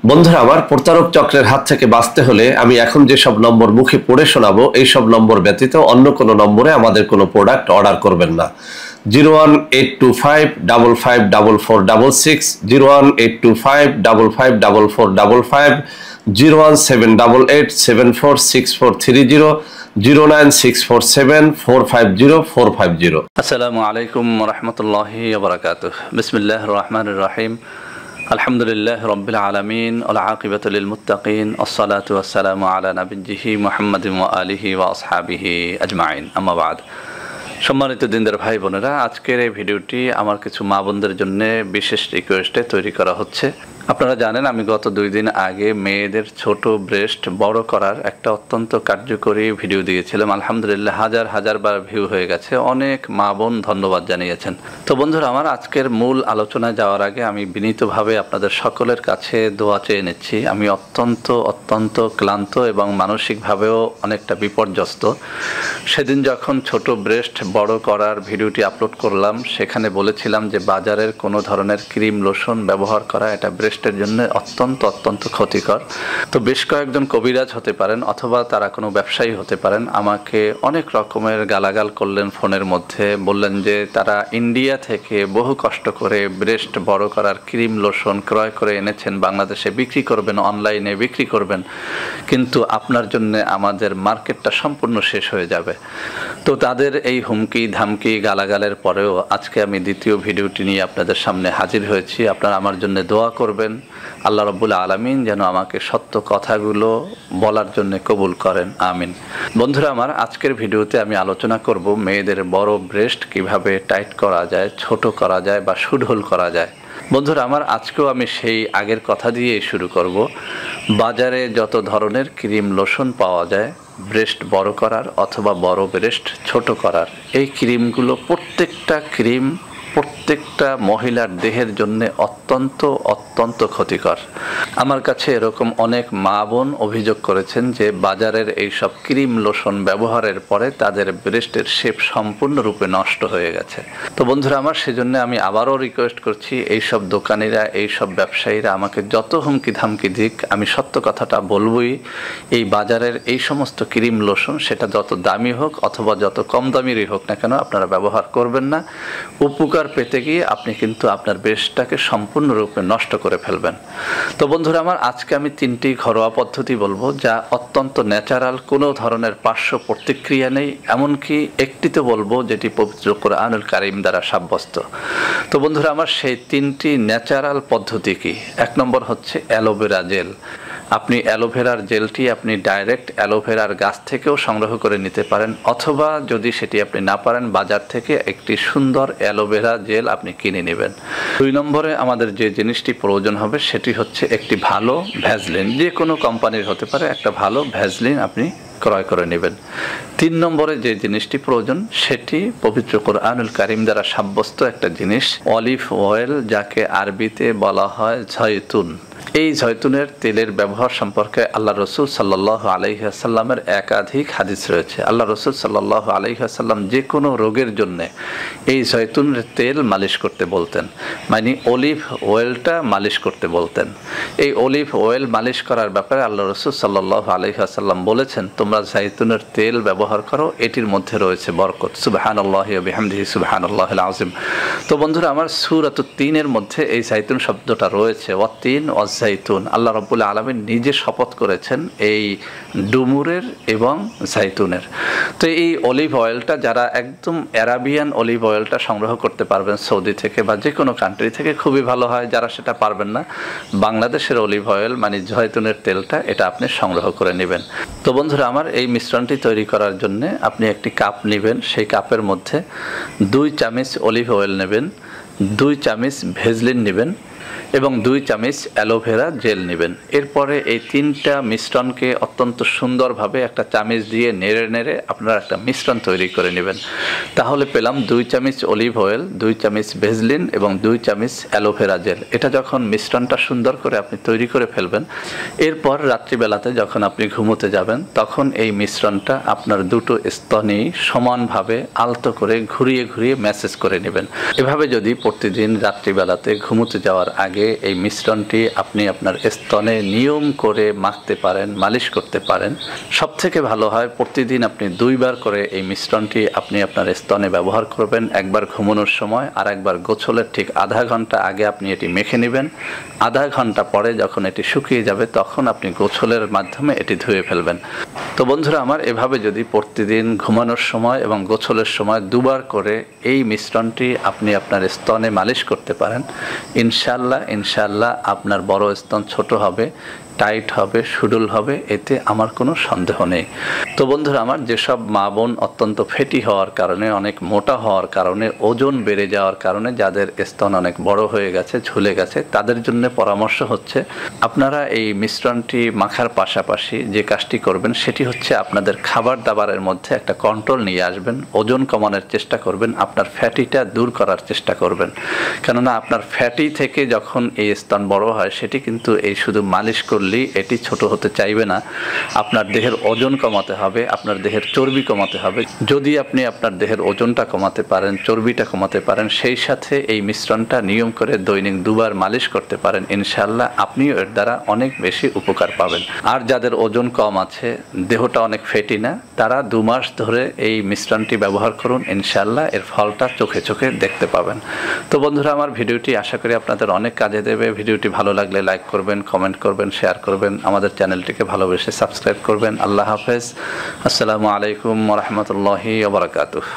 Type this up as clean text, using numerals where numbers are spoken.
বন্ধুরা আমার, প্রতারক চক্রের হাত থেকে বাঁচতে হলে আমি এখন যেসব নম্বর মুখে পড়ে শোনাবো এই সব নম্বর ব্যতীত অন্য কোনো নম্বরে আমাদের কোনো প্রোডাক্ট অর্ডার করবেন না। 01825554466, 01825554455, 01788746430, 09647450450। আসসালামু আলাইকুম রহমতুল্লাহি ওয়াবারাকাতুহ। বিসমিল্লাহির রহমানির রহিম। আলহামদুলিল্লাহ রাব্বিল আলামিন ওয়াল আকিবাতু লিল মুত্তাকিন, আসসালাতু ওয়াসসালামু আলা নাবিয়্যিহি মুহাম্মাদিন ওয়া আলিহি ওয়া আসহাবিহি আজমাইন, আম্মা বাদ। সম্মানিত দিনদার ভাই বোনেরা, আজকের এই ভিডিওটি আমার কিছু মা বোনদের জন্য বিশেষ রিকোয়েস্টে তৈরি করা হচ্ছে। আপনারা জানেন আমি গত 2 দিন আগে মেয়েদের ছোট ব্রেস্ট বড় করার একটা অত্যন্ত কার্যকরী ভিডিও দিয়েছিলাম। আলহামদুলিল্লাহ হাজার হাজার বার ভিউ হয়ে গেছে, অনেক মা বোন ধন্যবাদ জানিয়েছেন। তো বন্ধুরা আমার, আজকের মূল আলোচনায় যাওয়ার আগে আমি বিনীতভাবে আপনাদের সকলের কাছে দোয়া চেয়ে নিচ্ছি। আমি অত্যন্ত ক্লান্ত এবং মানসিকভাবেও অনেকটা বিপর্যস্ত। সেদিন যখন ছোট ব্রেস্ট বড় করার ভিডিওটি আপলোড করলাম, সেখানে বলেছিলাম যে বাজারের কোনো ধরনের ক্রিম লোশন ব্যবহার করা এটা ব্রেস্টের জন্য অত্যন্ত ক্ষতিকর। তো বেশ কয়েকজন কবিরাজ হতে পারেন অথবা তারা কোনো ব্যবসায়ী হতে পারেন, আমাকে অনেক রকমের গালাগাল করলেন ফোনের মধ্যে। বললেন যে তারা ইন্ডিয়া থেকে বহু কষ্ট করে ব্রেস্ট বড় করার ক্রিম লোশন ক্রয় করে এনেছেন, বাংলাদেশে বিক্রি করবেন, অনলাইনে বিক্রি করবেন, কিন্তু আপনার জন্য আমাদের মার্কেটটা সম্পূর্ণ শেষ হয়ে যাবে। তো তাদের এই হুমকি ধামকি গালাগালের পরেও আজকে আমি দ্বিতীয় ভিডিওটি নিয়ে আপনাদের সামনে হাজির হয়েছি। আপনারা আমার জন্য দোয়া করবেন, আল্লাহ রাব্বুল আলামিন যেন আমাকে সত্য কথাগুলো বলার জন্য কবুল করেন, আমিন। বন্ধুরা আমার, আজকের ভিডিওতে আমি আলোচনা করব মেয়েদের বড় ব্রেস্ট কিভাবে টাইট করা যায়, ছোট করা যায় বা সুঢল করা যায়। বন্ধুরা আমার, আজকেও আমি সেই আগের কথা দিয়েই শুরু করব। বাজারে যত ধরনের ক্রিম লোশন পাওয়া যায় ব্রেস্ট বড় করার অথবা বড় ব্রেস্ট ছোট করার, এই ক্রিমগুলো প্রত্যেকটা মহিলার দেহের জন্য অত্যন্ত ক্ষতিকর। আমার কাছে এরকম অনেক মা বোন অভিযোগ করেছেন যে বাজারের এইসব ক্রিম লোশন ব্যবহারের পরে তাদের ব্রেস্টের শেপ সম্পূর্ণরূপে নষ্ট হয়ে গেছে। তো বন্ধুরা আমার, সেজন্য আমি আবারও রিকোয়েস্ট করছি, এইসব দোকানিরা এইসব ব্যবসায়ীরা আমাকে যত হুমকি ধামকি দিক, আমি সত্য কথাটা বলবই। এই বাজারের এই সমস্ত ক্রিম লোশন, সেটা যত দামি হোক অথবা যত কম দামিরই হোক না কেন, আপনারা ব্যবহার করবেন না। উপকার পেতে গিয়ে আপনি কিন্তু আপনার ব্রেস্টটাকে সম্পূর্ণরূপে নষ্ট করে ফেলবেন। তো বন্ধুরা আমার, আজকে আমি 3টি ঘরোয়া পদ্ধতি বলবো যা অত্যন্ত ন্যাচারাল, কোনো ধরনের পার্শ্ব প্রতিক্রিয়া নেই, এমনকি একটিতে বলবো যেটি পবিত্র কোরআনুল কারীম দ্বারা সাব্যস্ত। তো বন্ধুরা আমার, সেই 3টি ন্যাচারাল পদ্ধতি কি? 1 নম্বর হচ্ছে অ্যালোভেরা জেল। আপনি অ্যালোভেরার জেলটি আপনি ডাইরেক্ট অ্যালোভেরার গাছ থেকেও সংগ্রহ করে নিতে পারেন, অথবা যদি সেটি আপনি না পারেন, বাজার থেকে একটি সুন্দর অ্যালোভেরা জেল আপনি কিনে নেবেন। 2 নম্বরে আমাদের যে জিনিসটি প্রয়োজন হবে সেটি হচ্ছে একটি ভালো ভ্যাসলিন, যে কোনো কোম্পানির হতে পারে, একটা ভালো ভ্যাসলিন আপনি ক্রয় করে নেবেন। 3 নম্বরে যে জিনিসটি প্রয়োজন সেটি পবিত্র কোরআনুল কারীম দ্বারা সাব্যস্ত একটা জিনিস, অলিভ অয়েল, যাকে আরবিতে বলা হয় জয়তুন। এই জয়তুনের তেলের ব্যবহার সম্পর্কে আল্লাহ রসুল সাল্লাল্লাহু আলাইহি ওয়াসাল্লামের একাধিক হাদিস রয়েছে। আল্লাহ রসুল সাল্লাল্লাহু আলাইহি ওয়াসাল্লাম যে কোনো রোগের জন্য এই জয়তুনের তেল মালিশ করতে বলতেন, মানে অলিভ অয়েলটা মালিশ করতে বলতেন। এই অলিভ অয়েল মালিশ করার ব্যাপারে আল্লাহ রসুল সাল্লাল্লাহু আলাইহি ওয়াসাল্লাম বলেছেন, তোমরা জয়তুনের তেল ব্যবহার করো, এটির মধ্যে রয়েছে বরকত। সুবহানাল্লাহি ওয়া বিহামদিহি সুবহানাল্লাহিল আযীম। তো বন্ধুরা আমার, সূরাতুত তিনের মধ্যে এই জয়তুন শব্দটা রয়েছে, ওয়াতিন ওয়াজাইতুন। আল্লাহ রাব্বুল আলামিন নিজে শপথ করেছেন এই ডুমুরের এবং জাইতুনের। তো এই অলিভ অয়েলটা যারা একদম অ্যারাবিয়ান অলিভ অয়েলটা সংগ্রহ করতে পারবেন সৌদি থেকে বা যে কোনো কান্ট্রি থেকে, খুবই ভালো হয়। যারা সেটা পারবেন না, বাংলাদেশের অলিভ অয়েল মানে জয়তুনের তেলটা, এটা আপনি সংগ্রহ করে নেবেন। তো বন্ধুরা আমার, এই মিশ্রণটি তৈরি করার জন্য আপনি একটি কাপ নেবেন, সেই কাপের মধ্যে 2 চামচ অলিভ অয়েল নেবেন, 2 চামচ ভেসলিন নেবেন এবং 2 চামচ অ্যালোভেরা জেল নেবেন। এরপরে এই 3টা মিশ্রণকে অত্যন্ত সুন্দরভাবে একটা চামচ দিয়ে নেড়ে আপনারা একটা মিশ্রণ তৈরি করে নেবেন। তাহলে পেলাম 2 চামচ অলিভ অয়েল, 2 চামচ ভেসলিন এবং 2 চামচ অ্যালোভেরা জেল। এটা যখন মিশ্রণটা সুন্দর করে আপনি তৈরি করে ফেলবেন, এরপর রাত্রিবেলাতে যখন আপনি ঘুমোতে যাবেন, তখন এই মিশ্রণটা আপনার দুটো স্তনেই সমানভাবে আলতো করে ঘুরিয়ে ম্যাসেজ করে নেবেন। এভাবে যদি প্রতিদিন রাত্রিবেলাতে ঘুমোতে যাওয়ার আগে আগে এই মিশ্রণটি আপনি আপনার স্তনে নিয়ম করে মাখতে পারেন, মালিশ করতে পারেন, সবথেকে ভালো হয় প্রতিদিন আপনি 2 বার করে এই মিশ্রণটি আপনি আপনার স্তনে ব্যবহার করবেন। একবার ঘুমানোর সময় আর একবার গোসলের ঠিক আধা ঘন্টা আগে আপনি এটি মেখে নেবেন। আধা ঘন্টা পরে যখন এটি শুকিয়ে যাবে তখন আপনি গোসলের মাধ্যমে এটি ধুয়ে ফেলবেন। তো বন্ধুরা আমার, এভাবে যদি প্রতিদিন ঘুমানোর সময় এবং গোসলের সময় 2 বার করে এই মিশ্রণটি আপনি আপনার স্তনে মালিশ করতে পারেন, ইনশাআল্লাহ আপনার বড় স্তন ছোট হবে, টাইট হবে, সুডল হবে, এতে আমার কোনো সন্দেহ নেই। তো বন্ধুরা আমার, যেসব মা বোন অত্যন্ত ফেটি হওয়ার কারণে, অনেক মোটা হওয়ার কারণে, ওজন বেড়ে যাওয়ার কারণে যাদের স্তন অনেক বড় হয়ে গেছে, ঝুলে গেছে, তাদের জন্য পরামর্শ হচ্ছে আপনারা এই মিশ্রণটি মাখার পাশাপাশি যে কাজটি করবেন সেটি হচ্ছে আপনাদের খাবার দাবারের মধ্যে একটা কন্ট্রোল নিয়ে আসবেন, ওজন কমানোর চেষ্টা করবেন, আপনার ফ্যাটিটা দূর করার চেষ্টা করবেন। কেননা আপনার ফ্যাটি থেকে যখন এই স্তন বড় হয় সেটি কিন্তু এই শুধু মালিশ করলে এটি ছোট হতে চাইবে না। আপনার দেহের ওজন কমাতে হবে, আপনার দেহের চর্বি কমাতে হবে। যদি আপনি আপনার দেহের ওজনটা কমাতে পারেন, চর্বিটা কমাতে পারেন, সেই সাথে এই মিশ্রণটা নিয়ম করে দৈনিক 2 বার মালিশ করতে পারেন, ইনশাআল্লাহ আপনিও এর দ্বারা অনেক বেশি উপকার পাবেন। আর যাদের ওজন কম আছে, দেহটা অনেক ফেটি না, তারা 2 মাস ধরে এই মিশ্রণটি ব্যবহার করুন, ইনশাআল্লাহ এর ফলটা চোখে চোখে দেখতে পাবেন। তো বন্ধুরা আমার, ভিডিওটি আশা করি আপনাদের অনেক কাজে দেবে। ভিডিওটি ভালো লাগলে লাইক করবেন, কমেন্ট করবেন, শেয়ার করবেন, আমাদের চ্যানেলটিকে ভালোবেসে সাবস্ক্রাইব করবেন। আল্লাহ হাফেজ। আসসালামু আলাইকুম ওয়া রাহমাতুল্লাহি ওয়া বারাকাতুহু।